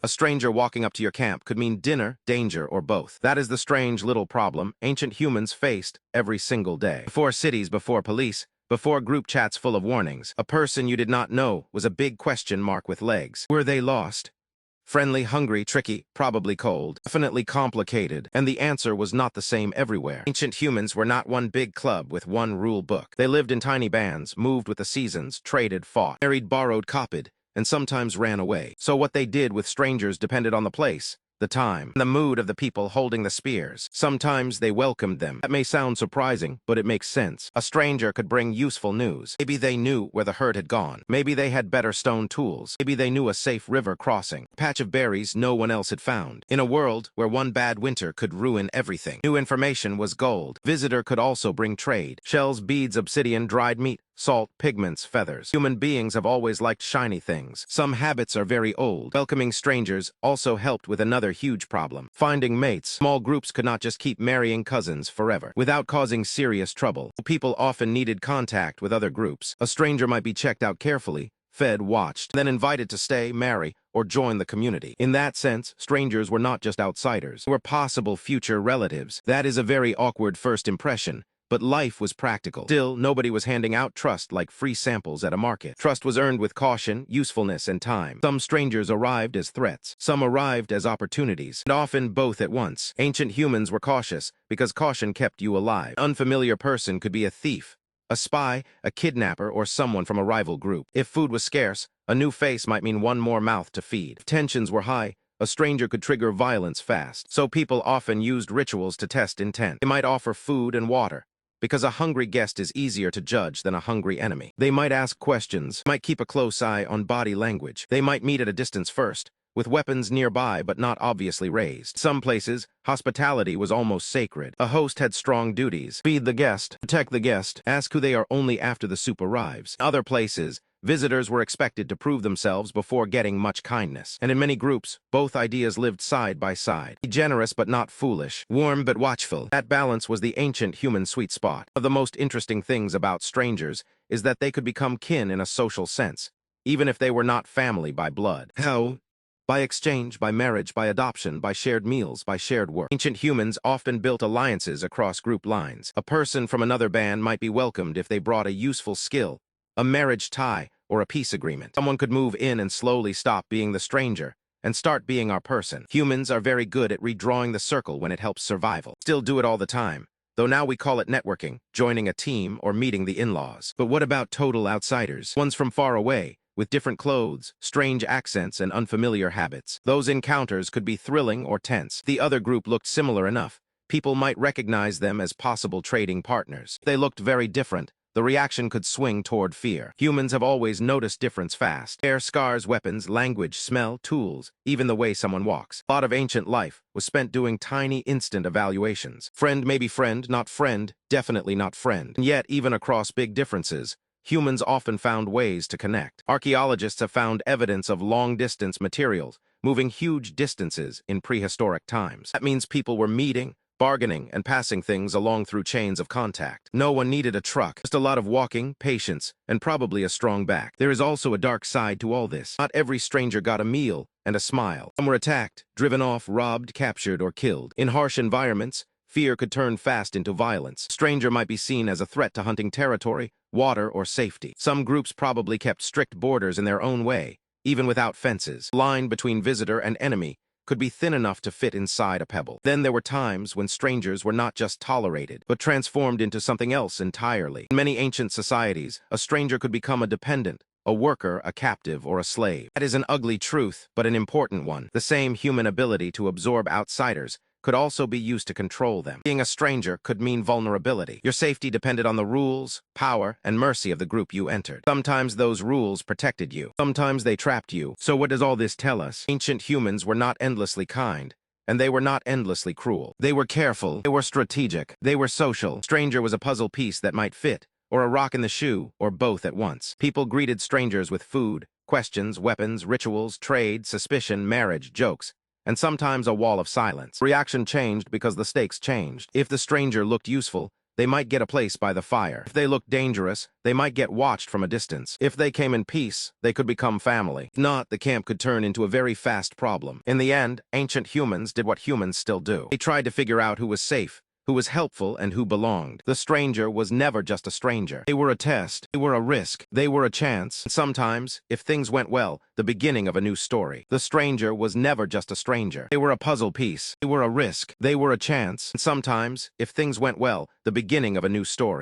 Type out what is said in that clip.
A stranger walking up to your camp could mean dinner, danger, or both. That is the strange little problem ancient humans faced every single day. Before cities, before police, before group chats full of warnings, a person you did not know was a big question mark with legs. Were they lost? Friendly, hungry, tricky, probably cold, definitely complicated, and the answer was not the same everywhere. Ancient humans were not one big club with one rule book. They lived in tiny bands, moved with the seasons, traded, fought, married, borrowed, copied, and sometimes ran away. So what they did with strangers depended on the place, the time, and the mood of the people holding the spears. Sometimes they welcomed them. That may sound surprising, but it makes sense. A stranger could bring useful news. Maybe they knew where the herd had gone. Maybe they had better stone tools. Maybe they knew a safe river crossing, a patch of berries no one else had found. In a world where one bad winter could ruin everything, new information was gold. Visitor could also bring trade. Shells, beads, obsidian, dried meat, salt, pigments, feathers. Human beings have always liked shiny things. Some habits are very old. Welcoming strangers also helped with another huge problem: finding mates. Small groups could not just keep marrying cousins forever without causing serious trouble. People often needed contact with other groups. A stranger might be checked out carefully, fed, watched, then invited to stay, marry, or join the community. In that sense, strangers were not just outsiders. They were possible future relatives. That is a very awkward first impression. But life was practical. Still, nobody was handing out trust like free samples at a market. Trust was earned with caution, usefulness, and time. Some strangers arrived as threats. Some arrived as opportunities, and often both at once. Ancient humans were cautious because caution kept you alive. An unfamiliar person could be a thief, a spy, a kidnapper, or someone from a rival group. If food was scarce, a new face might mean one more mouth to feed. If tensions were high, a stranger could trigger violence fast. So people often used rituals to test intent. They might offer food and water, because a hungry guest is easier to judge than a hungry enemy. They might ask questions, might keep a close eye on body language. They might meet at a distance first, with weapons nearby but not obviously raised. Some places, hospitality was almost sacred. A host had strong duties: feed the guest, protect the guest, ask who they are only after the soup arrives. Other places, visitors were expected to prove themselves before getting much kindness. And in many groups, both ideas lived side by side. Be generous but not foolish, warm but watchful. That balance was the ancient human sweet spot. One of the most interesting things about strangers is that they could become kin in a social sense, even if they were not family by blood. How? By exchange, by marriage, by adoption, by shared meals, by shared work. Ancient humans often built alliances across group lines. A person from another band might be welcomed if they brought a useful skill, a marriage tie, or a peace agreement. Someone could move in and slowly stop being the stranger and start being our person. Humans are very good at redrawing the circle when it helps survival. Still do it all the time, though now we call it networking, joining a team, or meeting the in-laws. But what about total outsiders? Ones from far away, with different clothes, strange accents, and unfamiliar habits. Those encounters could be thrilling or tense. The other group looked similar enough. People might recognize them as possible trading partners. If they looked very different, the reaction could swing toward fear. Humans have always noticed difference fast. Hair, scars, weapons, language, smell, tools, even the way someone walks. A lot of ancient life was spent doing tiny instant evaluations. Friend, maybe friend, not friend, definitely not friend. And yet, even across big differences, humans often found ways to connect. Archaeologists have found evidence of long-distance materials moving huge distances in prehistoric times. That means people were meeting, bargaining, and passing things along through chains of contact. No one needed a truck, just a lot of walking, patience, and probably a strong back. There is also a dark side to all this. Not every stranger got a meal and a smile. Some were attacked, driven off, robbed, captured, or killed. In harsh environments, fear could turn fast into violence. A stranger might be seen as a threat to hunting territory, water, or safety. Some groups probably kept strict borders in their own way, even without fences. The line between visitor and enemy could be thin enough to fit inside a pebble. Then there were times when strangers were not just tolerated, but transformed into something else entirely. In many ancient societies, a stranger could become a dependent, a worker, a captive, or a slave. That is an ugly truth, but an important one. The same human ability to absorb outsiders could also be used to control them. Being a stranger could mean vulnerability. Your safety depended on the rules, power, and mercy of the group you entered. Sometimes those rules protected you. Sometimes they trapped you. So what does all this tell us? Ancient humans were not endlessly kind, and they were not endlessly cruel. They were careful. They were strategic. They were social. Stranger was a puzzle piece that might fit, or a rock in the shoe, or both at once. People greeted strangers with food, questions, weapons, rituals, trade, suspicion, marriage, jokes, and sometimes a wall of silence. Reaction changed because the stakes changed. If the stranger looked useful, they might get a place by the fire. If they looked dangerous, they might get watched from a distance. If they came in peace, they could become family. If not, the camp could turn into a very fast problem. In the end, ancient humans did what humans still do. They tried to figure out who was safe, who was helpful, and who belonged. The stranger was never just a stranger. They were a test. They were a risk. They were a chance. And sometimes, if things went well, the beginning of a new story. The stranger was never just a stranger. They were a puzzle piece. They were a risk. They were a chance. And sometimes, if things went well, the beginning of a new story.